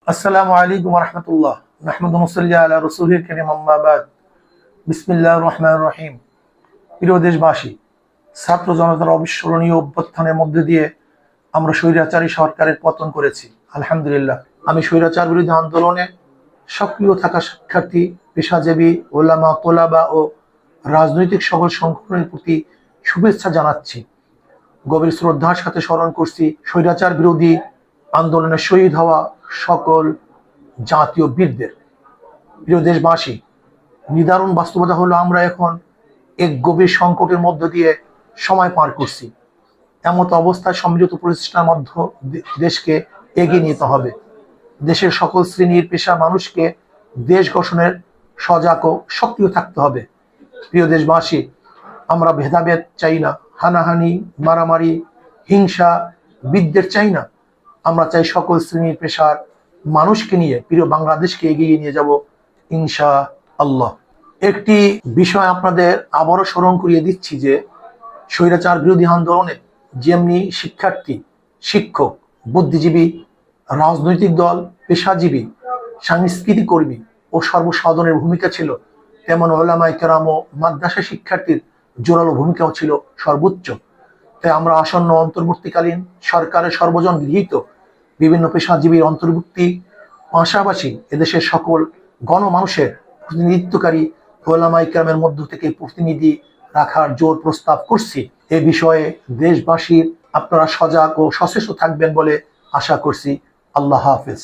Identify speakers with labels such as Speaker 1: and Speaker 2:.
Speaker 1: আসসালামু আলাইকুম রহমতুল্লাহ। নাহমাদুহু ওয়া নুসাল্লি আলা রাসূলিল কারীম, আম্মা বাদ। বিসমিল্লাহির রহমানির রহিম। প্রিয় দেশবাসী, ছাত্র জনতার অবিস্মরণীয় অভ্যুত্থানের মধ্যে দিয়ে আমরা স্বৈরাচারী সরকারের পতন করেছি, আলহামদুলিল্লাহ। আমি স্বৈরাচার বিরোধী আন্দোলনে সক্রিয় থাকা শিক্ষার্থী, পেশাজীবী, ওলামা, তোলাবা ও রাজনৈতিক সকল সংগঠনের প্রতি শুভেচ্ছা জানাচ্ছি। গভীর শ্রদ্ধার সাথে স্মরণ করছি স্বৈরাচার বিরোধী আন্দোলনে শহীদ হওয়া সকল জাতীয় বীরদের। প্রিয় দেশবাসী, নিদারুণ বাস্তবতা হলো আমরা এখন এক গভীর সংকটের মধ্য দিয়ে সময় পার করছি। এমত অবস্থায় সম্মিলিত প্রচেষ্টার মধ্য দেশকে এগিয়ে নিতে হবে। দেশের সকল শ্রেণীর পেশার মানুষকে দেশ গঠনের সজাগ ও সক্রিয় থাকতে হবে। প্রিয় দেশবাসী, আমরা ভেদাভেদ চাই না, হানাহানি, মারামারি, হিংসা, বিদ্বেষ চাই না। আমরা চাই সকল শ্রেণীর পেশার মানুষকে নিয়ে প্রিয় বাংলাদেশকে এগিয়ে নিয়ে যাব ইনশা আল্লাহ। একটি বিষয় আপনাদের আবারও স্মরণ করিয়ে দিচ্ছি যে স্বৈরাচার বিরোধী আন্দোলনে যেমনি শিক্ষার্থী, শিক্ষক, বুদ্ধিজীবী, রাজনৈতিক দল, পেশাজীবী, সাংস্কৃতিক কর্মী ও সর্বসাধারণের ভূমিকা ছিল, তেমন ওলামায়ে কেরাম ও মাদ্রাসা শিক্ষার্থীর জোরালো ভূমিকাও ছিল সর্বোচ্চ। তাই আমরা আসন্ন অন্তর্বর্তীকালীন সরকারের সর্বজন গৃহীত বিভিন্ন পেশাজীবীর অন্তর্ভুক্তি, পাশাপাশি এদেশের সকল গণমানুষের প্রতিনিধিত্বকারী ওলামায়ে কেরামের মধ্য থেকে প্রতিনিধি রাখার জোর প্রস্তাব করছি। এ বিষয়ে দেশবাসীর আপনারা সজাগ ও সচেষ্ট থাকবেন বলে আশা করছি। আল্লাহ হাফেজ।